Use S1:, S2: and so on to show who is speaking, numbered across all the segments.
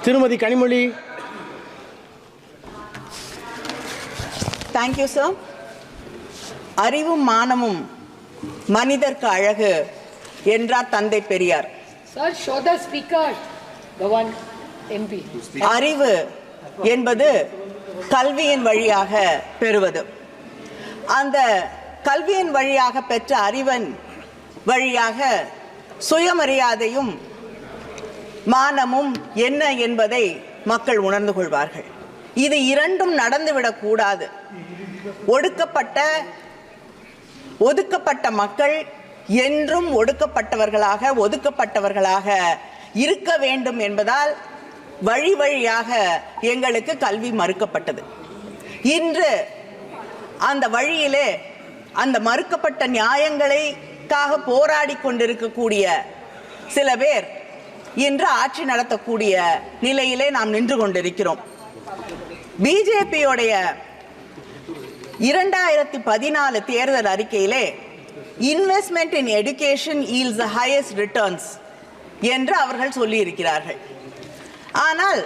S1: திருமதி Kanimozhi.
S2: Thank you, sir. அறிவும் மானமும் மனிதர்க்கு அழகு என்றார் தந்தை Periyar.
S3: Sir, show the speaker, the one MP.
S2: அறிவு என்பது கல்வியின் வழியாக பெறுவது. அந்த கல்வியின் வழியாக பெற்ற அறிவன் வழியாக சுயமரியாதையும் மானமும் என்ன என்பதை மக்கள் உணர்ந்து கொள்வார்கள். இது இரண்டும் நடந்துவிடக் கூடாது. ஒதுக்கப்பட்ட மக்கள் என்றும் ஒதுக்கப்பட்டவர்களாக இருக்க வேண்டும் என்பதால் வழி வழியாக எங்களுக்கு கல்வி மறுக்கப்பட்டது. இன்று அந்த வழியிலே அந்த மறுக்கப்பட்ட நியாயங்களுக்காக போராடி கொண்டிருக்கக்கூடிய சில பேர் இன்று ஆட்சி நடத்தக்கூடிய நிலையிலே நாம் நின்று கொண்டிருக்கிறோம். பிஜேபியோடைய 2014 தேர்தல் அறிக்கையிலே investment in education yields the highest returns என்று அவர்கள் சொல்லி இருக்கிறார்கள். ஆனால்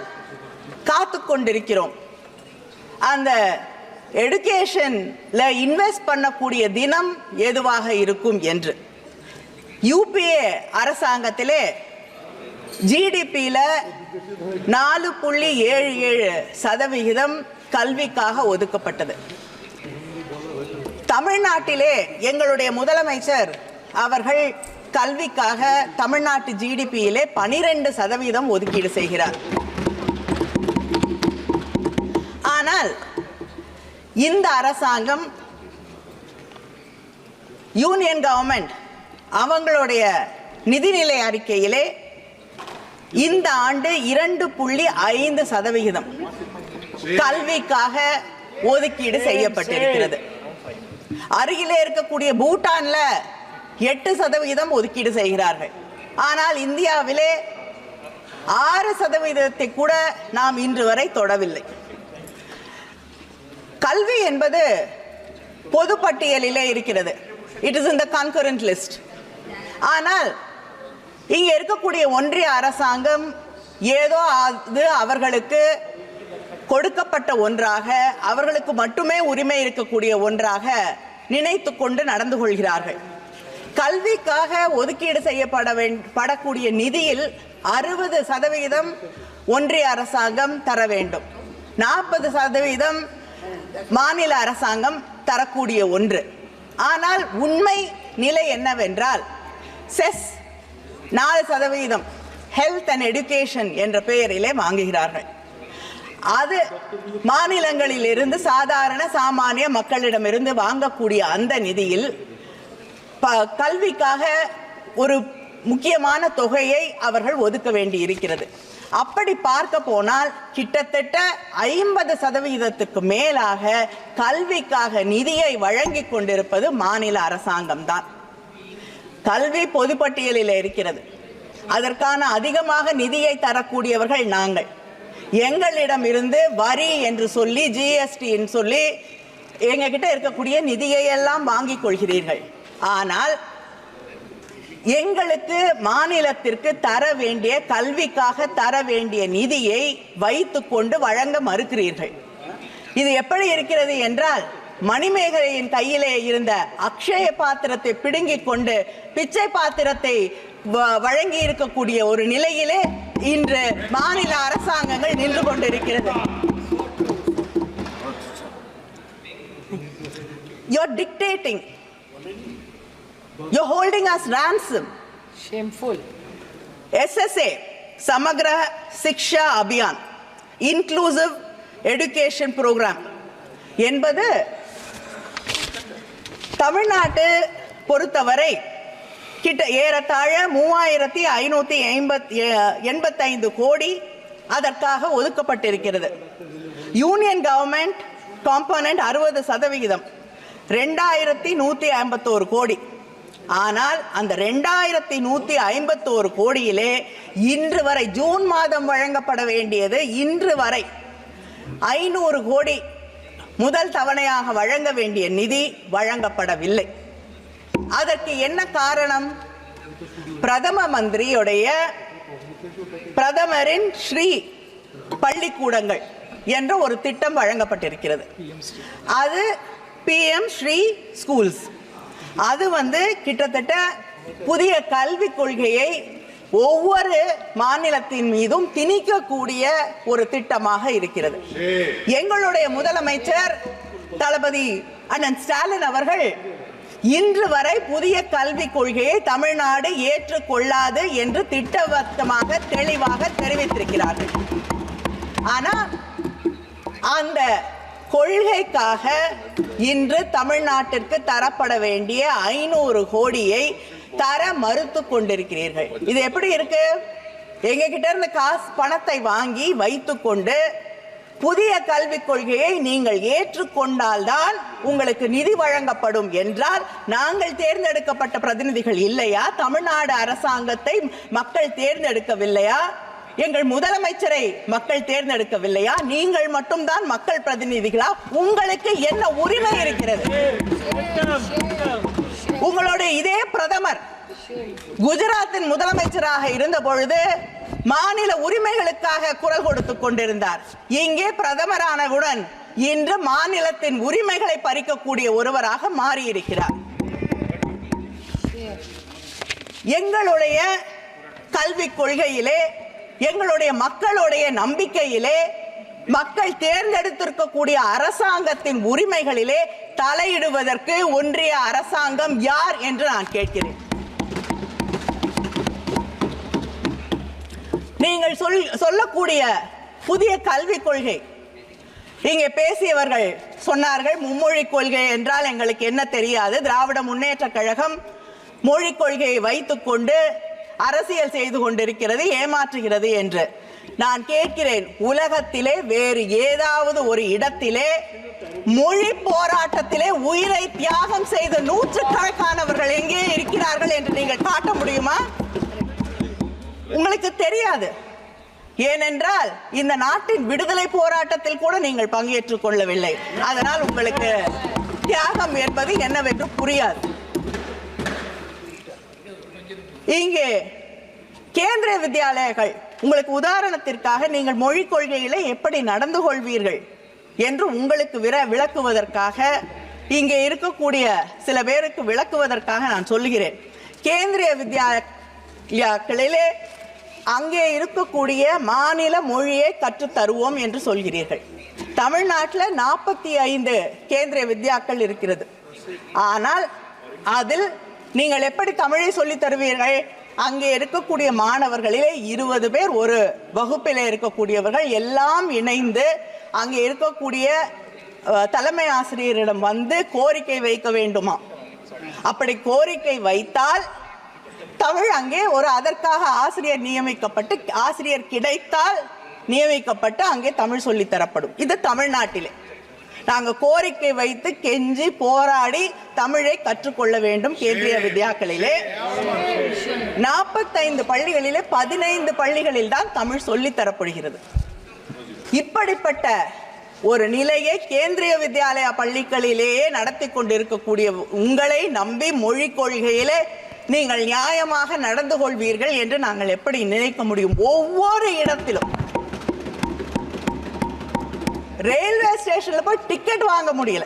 S2: காத்து கொண்டிருக்கிறோம் அந்த எடுகேஷன்ல இன்வெஸ்ட் பண்ணக்கூடிய தினம் எதுவாக இருக்கும் என்று. யூபிஏ அரசாங்கத்திலே ஜிடிபியில 4.77% கல்விக்காக ஒதுக்கப்பட்டது. தமிழ்நாட்டிலே எங்களுடைய முதலமைச்சர் அவர்கள் கல்விக்காக தமிழ்நாட்டு ஜிடிபியிலே 12% ஒதுக்கீடு செய்கிறார். ஆனால் இந்த அரசாங்கம் யூனியன் கவர்மெண்ட் அவங்களுடைய நிதிநிலை அறிக்கையிலே இந்த ஆண்டு 2.5% கல்விக்காக ஒதுக்கீடு செய்யப்பட்டிருக்கிறது. அருகிலே இருக்கக்கூடிய பூட்டான்ல 8% ஒதுக்கீடு செய்கிறார்கள். ஆனால் இந்தியாவிலே 6% கூட நாம் இன்று வரை தொடவில்லை. கல்வி என்பது பொது பட்டியலிலே இருக்கிறது. It is in the concurrent list. ஆனால் இங்க இருக்கக்கூடிய ஒன்றிய அரசாங்கம் ஏதோ அது அவர்களுக்கு கொடுக்கப்பட்ட ஒன்றாக, அவர்களுக்கு மட்டுமே உரிமை இருக்கக்கூடிய ஒன்றாக நினைத்து கொண்டு நடந்து கொள்கிறார்கள். கல்விக்காக ஒதுக்கீடு செய்யப்படக்கூடிய நிதியில் 60% ஒன்றிய அரசாங்கம் தர வேண்டும், 40% மாநில அரசாங்கம் தரக்கூடிய ஒன்று. ஆனால் உண்மை நிலை என்னவென்றால் செஸ் 4% ஹெல்த் அண்ட் எஜுகேஷன் என்ற பெயரிலே வாங்குகிறார்கள். அது மாநிலங்களில் இருந்து சாமானிய மக்களிடமிருந்து வாங்கக்கூடிய அந்த நிதியில் கல்விக்காக ஒரு முக்கியமான தொகையை அவர்கள் ஒதுக்க வேண்டி இருக்கிறது. அப்படி பார்க்க போனால் கிட்டத்தட்ட 50%க்கு மேலாக கல்விக்காக நிதியை வழங்கி கொண்டிருப்பது மாநில அரசாங்கம் தான். கல்வி பொதுப்பட்டியலில் இருக்கிறது. அதற்கான அதிகமாக நிதியை தரக்கூடியவர்கள் நாங்கள். எங்களிடம் இருந்து வரி என்று சொல்லி, ஜிஎஸ்டி சொல்லி எங்ககிட்ட இருக்கக்கூடிய நிதியை எல்லாம் வாங்கிக் கொள்கிறீர்கள். ஆனால் எங்களுக்கு மாநிலத்திற்கு தர வேண்டிய, கல்விக்காக தர வேண்டிய நிதியை வைத்துக்கொண்டு வழங்க மறுக்கிறீர்கள். இது எப்படி இருக்கிறது என்றால், மணிமேகலையின் கையிலே இருந்த அக்ஷய பாத்திரத்தை பிடுங்கிக் கொண்டு பிச்சை பாத்திரத்தை வழங்கி இருக்கக்கூடிய ஒரு நிலையிலே இன்று மாநில அரசாங்கங்கள் நின்று கொண்டிருக்கிறது. You're dictating. You're holding us ransom.
S3: Shameful.
S2: SSA, Samagra Shiksha Abhiyan, Inclusive Education Program என்பது தமிழ்நாட்டு பொறுத்தவரை ஏறத்தாழ 3585 கோடி அதற்காக ஒதுக்கப்பட்டிருக்கிறது. யூனியன் கவர்மெண்ட் காம்பனன்ட் 60%, 2151 கோடி. ஆனால் அந்த 2151 கோடியிலே இன்று வரை, ஜூன் மாதம் வழங்கப்பட வேண்டியது இன்று வரை 500 கோடி முதல் தவணையாக வழங்க வேண்டிய நிதி வழங்கப்படவில்லை. அதற்கு என்ன காரணம்? பிரதமரின் ஸ்ரீ பள்ளிக்கூடங்கள் என்ற ஒரு திட்டம் வழங்கப்பட்டிருக்கிறது. அது PM ஸ்ரீ ஸ்கூல்ஸ். அது கிட்டத்தட்ட புதிய கல்விக் கொள்கையை ஒவ்வொரு மாநிலத்தின் மீதும் திணிக்கக்கூடிய ஒரு திட்டமாக இருக்கிறது. எங்களுடைய முதலமைச்சர் தளபதி அண்ணன் ஸ்டாலின் அவர்கள் இன்று வரை புதிய கல்விக் கொள்கையை தமிழ்நாடு ஏற்றுக்கொள்ளாது என்று திட்டவட்டமாக தெளிவாக தெரிவித்திருக்கிறார்கள். ஆனால் அந்த கொள்கைக்காக இன்று தமிழ்நாட்டிற்கு தரப்பட வேண்டிய 500 கோடியை தர மறுத்து கொண்டிருக்கிறீர்கள். இது எப்படி இருக்கு? எங்க கிட்ட இருந்து பணத்தை வாங்கி வைத்துக்கொண்டு புதிய கல்விக் கொள்கையை நீங்கள் ஏற்றுக்கொண்டால்தான் உங்களுக்கு நிதி வழங்கப்படும் என்றால் நாங்கள் தேர்ந்தெடுக்கப்பட்ட பிரதிநிதிகள் இல்லையா? தமிழ்நாடு அரசாங்கத்தை மக்கள் தேர்ந்தெடுக்கவில்லையா? எங்கள் முதலமைச்சரை மக்கள் தேர்ந்தெடுக்கவில்லையா? நீங்கள் மட்டும்தான் மக்கள் பிரதிநிதிகளா? உங்களுக்கு என்ன உரிமை இருக்கிறது? உங்களுடைய இதே பிரதமர் குஜராத்தின் முதலமைச்சராக இருந்த பொழுது மாநில உரிமைகளுக்காக குரல் கொடுத்துக் கொண்டிருந்தார். இங்கே பிரதமரானவுடன் இன்று மாநிலத்தின் உரிமைகளை பறிக்கக்கூடிய ஒருவராக மாறியிருக்கிறார். எங்களுடைய கல்விக் கொள்கையிலே, எங்களுடைய மக்களுடைய நம்பிக்கையிலே, மக்கள் தேர்ந்தெடுத்திருக்கக்கூடிய அரசாங்கத்தின் உரிமைகளிலே தலையிடுவதற்கு ஒன்றிய அரசாங்கம் யார் என்று நான் கேட்கிறேன். நீங்கள் சொல்லக்கூடிய புதிய கல்விக் கொள்கை, இங்கே பேசியவர்கள் சொன்னார்கள் மும்மொழி கொள்கை என்றால் எங்களுக்கு என்ன தெரியாது, திராவிட முன்னேற்ற கழகம் மொழிக் கொள்கையை வைத்துக்கொண்டு அரசியல் செய்து கொண்டிருக்கிறது, ஏமாற்றுகிறது என்று. நான் கேட்கிறேன், உலகத்திலே வேறு ஏதாவது ஒரு இடத்திலே மொழி போராட்டத்திலே உயிரை தியாகம் செய்த நூற்றுக்கணக்கானவர்கள் எங்கே இருக்கிறார்கள் என்று நீங்கள் காட்ட முடியுமா? உங்களுக்கு தெரியாது. ஏனென்றால் இந்த நாட்டின் விடுதலை போராட்டத்தில் கூட நீங்கள் பங்கேற்றுக் கொள்ளவில்லை. அதனால் உங்களுக்கு தியாகம் என்பது என்னவென்று புரியாது. இங்கே கேந்திரிய வித்யாலயங்கள், உங்களுக்கு உதாரணத்திற்காக நீங்கள் மொழிக் கொள்கையில எப்படி நடந்து கொள்வீர்கள் என்று உங்களுக்கு விளக்குவதற்காக, இங்கே இருக்கக்கூடிய சில பேருக்கு விளக்குவதற்காக நான் சொல்லுகிறேன். கேந்திரிய வித்யாலயங்களிலே அங்கே இருக்கக்கூடிய மாநில மொழியை கற்றுத் தருவோம் என்று சொல்கிறீர்கள். தமிழ்நாட்டில் 45 கேந்திரிய வித்யாக்கள் இருக்கிறது. ஆனால் அதில் நீங்கள் எப்படி தமிழை சொல்லித் தருவீர்கள்? அங்கே இருக்கக்கூடிய மாணவர்களிலே 20 பேர் ஒரு வகுப்பிலே இருக்கக்கூடியவர்கள் எல்லாம் இணைந்து அங்கே இருக்கக்கூடிய தலைமை ஆசிரியரிடம் கோரிக்கை வைக்க வேண்டுமா? அப்படி கோரிக்கை வைத்தால் தமிழ் அங்கே அதற்காக ஆசிரியர் நியமிக்கப்பட்டு, ஆசிரியர் கிடைத்தால் நியமிக்கப்பட்டு அங்கே தமிழ் சொல்லி தரப்படும். இது தமிழ்நாட்டிலே நாங்கள் கோரிக்கை வைத்து கெஞ்சி போராடி தமிழை கற்றுக்கொள்ள வேண்டும். கேந்திரிய வித்யாக்களிலே 45 பள்ளிகளிலே 15 பள்ளிகளில் தான் தமிழ் சொல்லி தரப்படுகிறது. இப்படிப்பட்ட ஒரு நிலையை கேந்திரிய வித்யாலயா பள்ளிகளிலேயே நடத்தி கொண்டிருக்கக்கூடிய உங்களை நம்பி மொழிக் கொள்கையிலே நீங்கள் நியாயமாக நடந்து கொள்வீர்கள் என்று நாங்கள் எப்படி நினைக்க முடியும்? ஒவ்வொரு இடத்திலும் ரயில்வே ஸ்டேஷன்ல போய் டிக்கெட் வாங்க முடியல,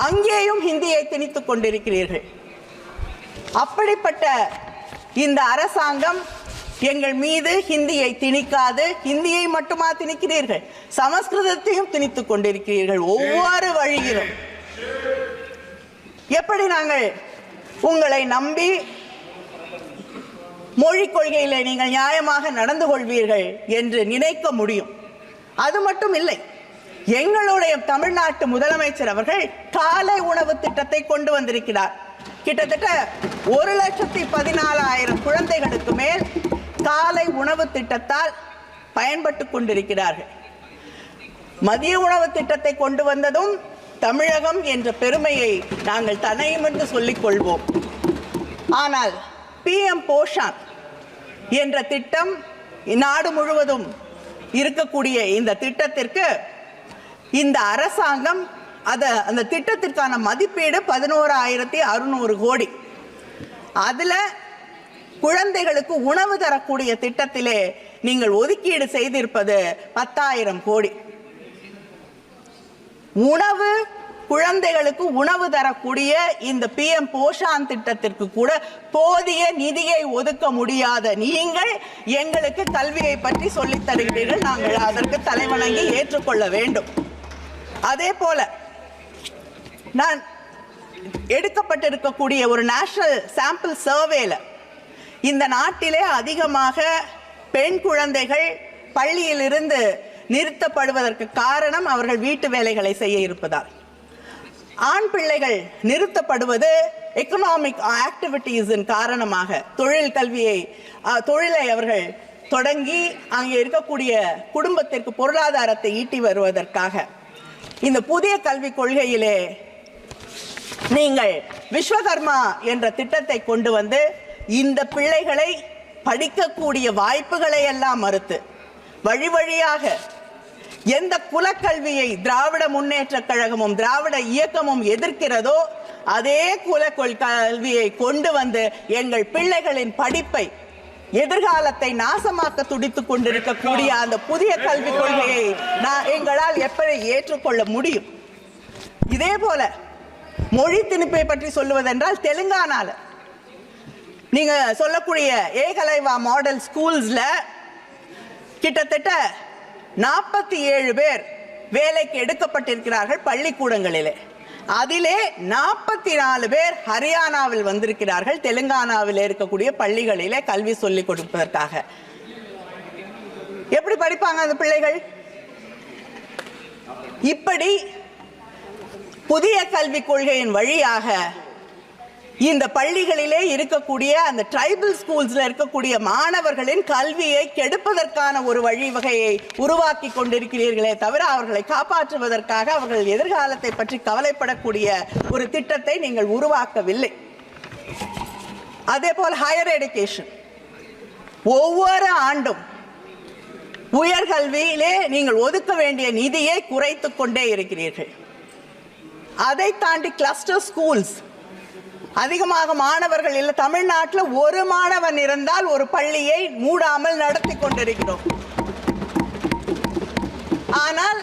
S2: அங்கேயும் ஹிந்தியை திணித்துக் கொண்டிருக்கிறீர்கள். அப்படிப்பட்ட இந்த அரசாங்கம் எங்கள் மீது ஹிந்தியை திணிக்காது. ஹிந்தியை மட்டுமா திணிக்கிறீர்கள், சமஸ்கிருதத்தையும் திணித்துக் கொண்டிருக்கிறீர்கள். ஒவ்வொரு வழியிலும் எப்படி நாங்கள் உங்களை நம்பி மொழிக் கொள்கையிலே நீங்கள் நியாயமாக நடந்து கொள்வீர்கள் என்று நினைக்க முடியும்? அது மட்டும் இல்லை, எங்களுடைய தமிழ்நாட்டு முதலமைச்சர் அவர்கள் காலை உணவு திட்டத்தை கொண்டு வந்திருக்கிறார். கிட்டத்தட்ட 1,14,000 குழந்தைகளுக்கு மேல் காலை உணவு திட்டத்தால் பயன்பட்டு கொண்டிருக்கிறார்கள். மதிய உணவு திட்டத்தை கொண்டு வந்ததும் தமிழகம் என்ற பெருமையை நாங்கள் தனையுமென்று சொல்லிக் கொள்வோம். ஆனால் PM போஷான் என்ற திட்டம் நாடு முழுவதும் இருக்கக்கூடிய இந்த திட்டத்திற்கு இந்த அரசாங்கம் அந்த திட்டத்திற்கான மதிப்பீடு 11,600 கோடி. அதுல குழந்தைகளுக்கு உணவு தரக்கூடிய திட்டத்திலே நீங்கள் ஒதுக்கீடு செய்திருப்பது 10,000 கோடி. உணவு, குழந்தைகளுக்கு உணவு தரக்கூடிய இந்த PM போஷான் திட்டத்திற்கு கூட போதிய நிதியை ஒதுக்க முடியாத நீங்கள் எங்களுக்கு கல்வியை பற்றி சொல்லித் தருகிறீர்கள். நாங்கள் அதற்கு தலைவணங்கி ஏற்றுக்கொள்ள வேண்டும். அதே போல நான் எடுக்கப்பட்டிருக்கக்கூடிய ஒரு நேஷனல் சாம்பிள் சர்வேல இந்த நாட்டிலே அதிகமாக பெண் குழந்தைகள் பள்ளியிலிருந்து நிறுத்தப்படுவதற்கு காரணம் அவர்கள் வீட்டு வேலைகளை செய்ய இருப்பதால். ஆண் பிள்ளைகள் நிறுத்தப்படுவது எக்கனாமிக் ஆக்டிவிட்டீஸின் காரணமாக, தொழிலை அவர்கள் தொடங்கி அங்கே இருக்கக்கூடிய குடும்பத்திற்கு பொருளாதாரத்தை ஈட்டி வருவதற்காக. இந்த புதிய கல்விக் கொள்கையிலே நீங்கள் விஸ்வகர்மா என்ற திட்டத்தை கொண்டு வந்து இந்த பிள்ளைகளை படிக்கக்கூடிய வாய்ப்புகளை எல்லாம் மறுத்து வழி வழியாக எந்த குலக்கல்வியை திராவிட முன்னேற்ற கழகமும் திராவிட இயக்கமும் எதிர்க்கிறதோ அதே கல்வியை கொண்டு வந்து எங்கள் பிள்ளைகளின் படிப்பை, எதிர்காலத்தை நாசமாக்க துடித்துக் கொண்டிருக்கக்கூடிய அந்த புதிய கல்விக் கொள்கையை எங்களால் எப்படி ஏற்றுக்கொள்ள முடியும்? இதே போல மொழி திணிப்பை பற்றி சொல்லுவதென்றால், தெலுங்கானால நீங்க சொல்லக்கூடிய ஏகலைவா மாடல் ஸ்கூல்ஸ்ல கிட்டத்தட்ட 47 பேர் வேலைக்கு எடுக்கப்பட்டிருக்கிறார்கள் பள்ளிக்கூடங்களிலே. அதிலே 44 பேர் ஹரியானாவில் வந்திருக்கிறார்கள், தெலுங்கானாவில் இருக்கக்கூடிய பள்ளிகளிலே கல்வி சொல்லிக் கொடுப்பதற்காக. எப்படி படிப்பாங்க அந்த பிள்ளைகள்? இப்படி புதிய கல்விக் கொள்கையின் வழியாக இந்த பள்ளிகளிலே இருக்கக்கூடிய அந்த ட்ரைபல் ஸ்கூல்ஸ்ல இருக்கக்கூடிய மாணவர்களின் கல்வியை கெடுப்பதற்கான ஒரு வழிவகையை உருவாக்கி கொண்டிருக்கிறீர்களே தவிர அவர்களை காப்பாற்றுவதற்காக, அவர்கள் எதிர்காலத்தை பற்றி கவலைப்படக்கூடிய ஒரு திட்டத்தை நீங்கள் உருவாக்கவில்லை. அதே போல் ஹையர் எஜுகேஷன், ஒவ்வொரு ஆண்டும் உயர்கல்வியிலே நீங்கள் ஒதுக்க வேண்டிய நிதியை குறைத்துக் கொண்டே இருக்கிறீர்கள். அதை தாண்டி கிளஸ்டர் ஸ்கூல்ஸ், அதிகமாக மாணவர்கள் இல்லை. தமிழ்நாட்டில் ஒரு மாணவன் இருந்தால் ஒரு பள்ளியை மூடாமல் நடத்தி கொண்டிருக்கிறோம். ஆனால்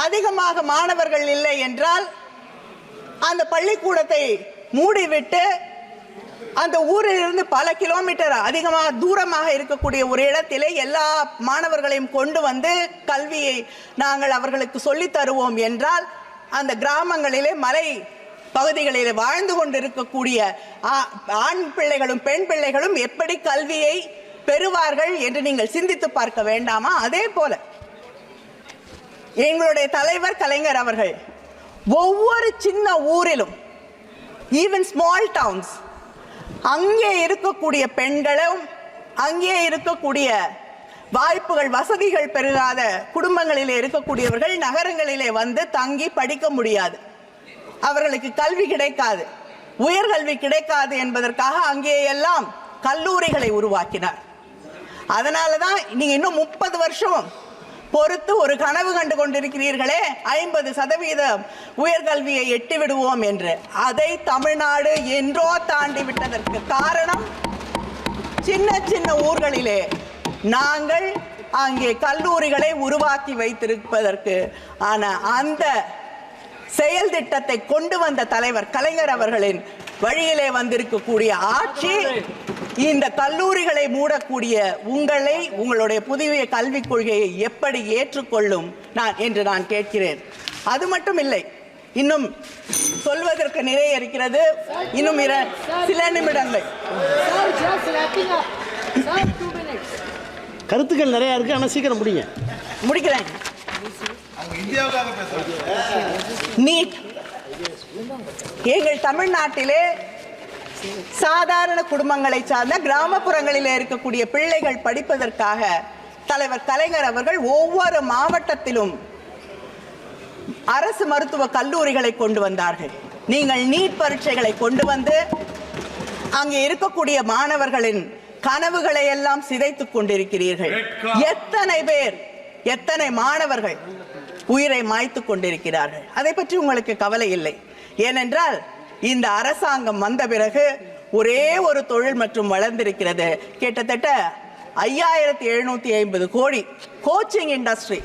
S2: அதிகமாக மாணவர்கள் இல்லை என்றால் அந்த பள்ளிக்கூடத்தை மூடிவிட்டு அந்த ஊரில் இருந்து பல கிலோமீட்டர் அதிகமாக தூரமாக இருக்கக்கூடிய ஒரு இடத்திலே எல்லா மாணவர்களையும் கொண்டு வந்து கல்வியை நாங்கள் அவர்களுக்கு சொல்லித் தருவோம் என்றால் அந்த கிராமங்களிலே மலை பகுதிகளிலே வாழ்ந்து கொண்டிருக்கக்கூடிய ஆண் பிள்ளைகளும் பெண் பிள்ளைகளும் எப்படி கல்வியை பெறுவார்கள் என்று நீங்கள் சிந்தித்து பார்க்க வேண்டாமா? அதே போல எங்களுடைய தலைவர் கலைஞர் அவர்கள் ஒவ்வொரு சின்ன ஊரிலும், ஈவன் ஸ்மால் டவுன்ஸ், அங்கே இருக்கக்கூடிய பெண்களும் அங்கே இருக்கக்கூடிய வாய்ப்புகள் வசதிகள் பெருகாத குடும்பங்களிலே இருக்கக்கூடியவர்கள் நகரங்களிலே வந்து தங்கி படிக்க முடியாது, அவர்களுக்கு கல்வி கிடைக்காது, உயர்கல்வி கிடைக்காது என்பதற்காக அங்கே எல்லாம் கல்லூரிகளை உருவாக்கினார். அதனாலதான் நீங்க இன்னும் 30 வருஷம் பொறுத்து ஒரு கனவு கண்டு கொண்டிருக்கிறீர்களே 50% உயர்கல்வியை எட்டி விடுவோம் என்று. அதை தமிழ்நாடு என்றோ தாண்டி விட்டதற்கு காரணம் சின்ன சின்ன ஊர்களிலே நாங்கள் அங்கே கல்லூரிகளை உருவாக்கி வைத்திருப்பதற்கு. ஆனா அந்த செயல் திட்டத்தை கொண்டு வந்த தலைவர் கலைஞர் அவர்களின் வழியிலே வந்திருக்கக்கூடிய ஆட்சி இந்த கல்லூரிகளை மூடக்கூடிய உங்களை, உங்களுடைய புதிய கல்விக் கொள்கையை எப்படி ஏற்றுக்கொள்ளும் என்று நான் கேட்கிறேன். அது மட்டும் இல்லை, இன்னும் சொல்வதற்கு நிறைய இருக்கிறது. இன்னும் சில நிமிடங்கள்.
S1: கருத்துக்கள் நிறைய இருக்கு, ஆனால் சீக்கிரம் முடிக்கிறேன்.
S2: நீட் எங்கள் தமிழ்நாட்டிலே சாதாரண குடும்பங்களை சார்ந்த கிராமப்புறங்களிலே இருக்கக்கூடிய பிள்ளைகள் படிப்பதற்காக தலைவர் கலைஞர் அவர்கள் ஒவ்வொரு மாவட்டத்திலும் அரசு மருத்துவ கல்லூரிகளை கொண்டு வந்தார்கள். நீங்கள் நீட் பரீட்சைகளை கொண்டு வந்து அங்கே இருக்கக்கூடிய மாணவர்களின் கனவுகளை எல்லாம் சிதைத்துக் கொண்டிருக்கிறீர்கள். எத்தனை பேர், எத்தனை மாணவர்கள் உயிரை மாய்த்துக் கொண்டிருக்கிறார்கள். அதை பற்றி உங்களுக்கு கவலை இல்லை. ஏனென்றால் இந்த அரசாங்கம் வந்த பிறகு ஒரே ஒரு தொழில் மற்றும் வளர்ந்திருக்கிறது. கிட்டத்தட்ட 5750 கோடி. கோச்சிங் இண்டஸ்ட்ரி,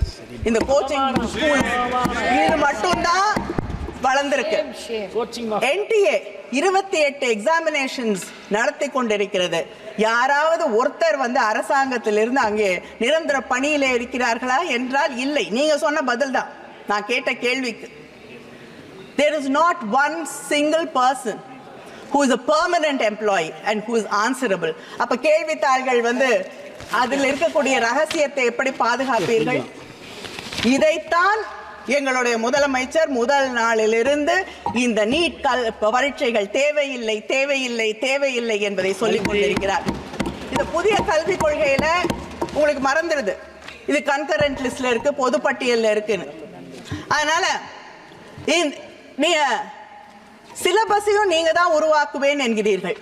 S2: இந்த கோச்சிங் ஸ்கூல் இது மட்டும்தான் வளர்ந்திருக்கு. NTA 28 எக்ஸாமினேஷன்ஸ் நடத்தி கொண்டிருக்கிறது. யாராவது ஒருத்தர் அரசாங்கத்திலிருந்து அங்கே நிரந்தர பணியிலே இருக்கிறார்களா என்றால் இல்லை. நீங்க சொன்ன பதில் தான் நான் கேட்ட கேள்விக்கு. There is not one single person who is a permanent employee and who is answerable. அப்ப கேள்வித்தாள்கள் அதில் இருக்கக்கூடிய ரகசியத்தை எப்படி பாதுகாப்பீர்கள்? இதைத்தான் எங்களுடைய முதலமைச்சர் முதல் நாளிலிருந்து இந்த நீட் பரீட்சைகள் தேவையில்லை தேவையில்லை தேவையில்லை என்பதை சொல்லிக் கொண்டிருக்கிறார். இந்த புதிய கல்விக் கொள்கையில உங்களுக்கு மறந்துடுது, இது கன்கரண்ட் லிஸ்ட்ல இருக்கு, பொதுப்பட்டியல்ல இருக்குன்னு. அதனால நீங்க சிலபஸையும் நீங்க தான் உருவாக்குவேன் என்கிறீர்கள்.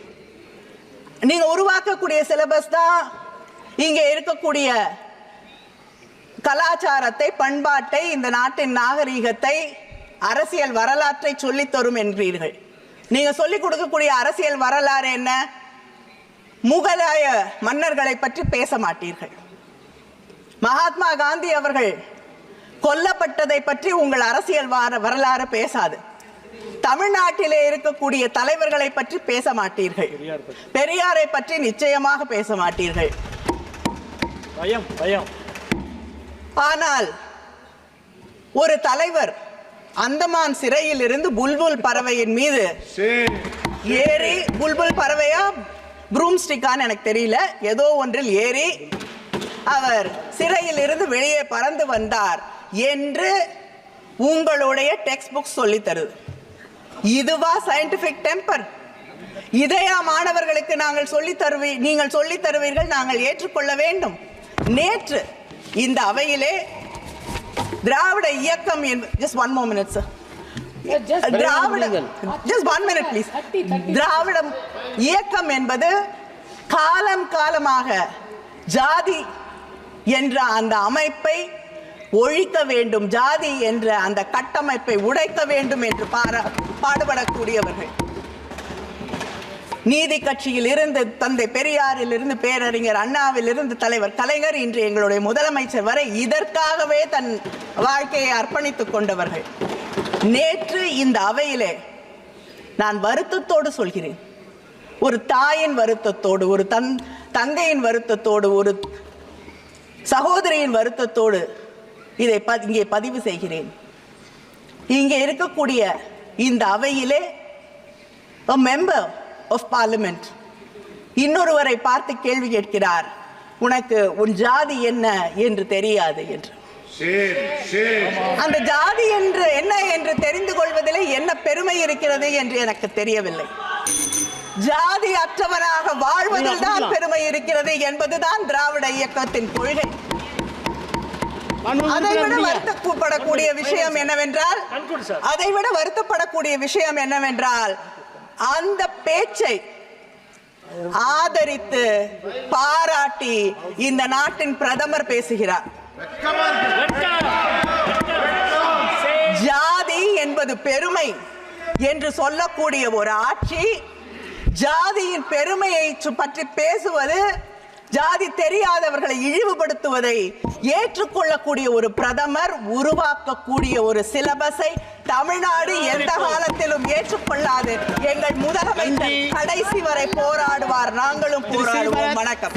S2: நீங்க உருவாக்கக்கூடிய சிலபஸ் தான் இங்கே இருக்கக்கூடிய கலாச்சாரத்தை, பண்பாட்டை, இந்த நாட்டின் நாகரீகத்தை, அரசியல் வரலாற்றை சொல்லித் தரும் என்கிறீர்கள். நீங்க சொல்லிக் கொடுக்கக்கூடிய அரசியல் வரலாறு என்ன? முகலாய மன்னர்களை பற்றி பேச மாட்டீர்கள். மகாத்மா காந்தி அவர்கள் கொல்லப்பட்டதை பற்றி உங்கள் அரசியல் வரலாறு பேசாது. தமிழ்நாட்டிலே இருக்கக்கூடிய தலைவர்களை பற்றி பேச மாட்டீர்கள். பெரியாரை பற்றி நிச்சயமாக பேச மாட்டீர்கள். ஆனால் ஒரு தலைவர் அந்தமான் சிறையில் இருந்து புல்புல் பறவையின் மீது ஏறி, புல்புல் பறவையா ப்ரூம்ஸ்டிக்கான்னு எனக்கு தெரியல, ஏதோ ஒன்றில் ஏறி அவர் சிறையில் இருந்து வெளியே பறந்து வந்தார் என்று உங்களுடைய டெக்ஸ்ட் புக் சொல்லி தருது. இதுவா சயின்டிபிக் டெம்பர்? இதையா மாணவர்களுக்கு நீங்கள் சொல்லி தருவீர்கள், நாங்கள் ஏற்றுக்கொள்ள வேண்டும்? நேற்று இந்த அவையிலே திராவிட இயக்கம் திராவிட இயக்கம் என்பது காலம் காலமாக ஜாதி என்ற அந்த அமைப்பை ஒழிக்க வேண்டும், ஜாதி என்ற அந்த கட்டமைப்பை உடைக்க வேண்டும் என்று பாடுபடக்கூடியவர்கள். நீதி கட்சியில் இருந்து தந்தை பெரியாரில் இருந்து பேரறிஞர் அண்ணாவில் இருந்து தலைவர் கலைஞர், இன்று எங்களுடைய முதலமைச்சர் வரை இதற்காகவே தன் வாழ்க்கையை அர்ப்பணித்துக் கொண்டவர்கள். நேற்று இந்த அவையிலே நான் வருத்தத்தோடு சொல்கிறேன், ஒரு தாயின் வருத்தத்தோடு, ஒரு தங்கையின் வருத்தத்தோடு, ஒரு சகோதரியின் வருத்தத்தோடு இதை இங்கே பதிவு செய்கிறேன். இங்கே இருக்கக்கூடிய இந்த அவையிலே a member of parliament இன்னொருவரை பார்த்து கேள்வி கேட்கிறார், உனக்கு உன் ஜாதி என்ன என்று தெரியாது என்று. அந்த ஜாதி என்று என்ன என்று தெரிந்து கொள்வதிலே என்ன பெருமை இருக்கிறது என்று எனக்கு தெரியவில்லை. ஜாதி அற்றவராக வாழ்வதில் தான் பெருமை இருக்கிறது என்பதுதான் திராவிட இயக்கத்தின் கொள்கை. அதைவிட வருத்தப்படக்கூடிய விஷயம் என்னவென்றால் அந்த பேச்சை ஆதரித்து பாராட்டி இந்த நாட்டின் பிரதமர் பேசுகிறார். ஜாதி என்பது பெருமை என்று சொல்லக்கூடிய ஒரு ஆட்சி ஜாதியின் பெருமையை பற்றி பேசுவது, ஜாதி தெரியாதவர்களை இழிவுபடுத்துவதை ஏற்றுக்கொள்ளக்கூடிய ஒரு பிரதமர் உருவாக்கக்கூடிய ஒரு சிலபஸை தமிழ்நாடு எந்த காலத்திலும் ஏற்றுக்கொள்ளாது. எங்கள் முதலமைச்சர் கடைசி வரை போராடுவார், நாங்களும் போராடுவோம். வணக்கம்.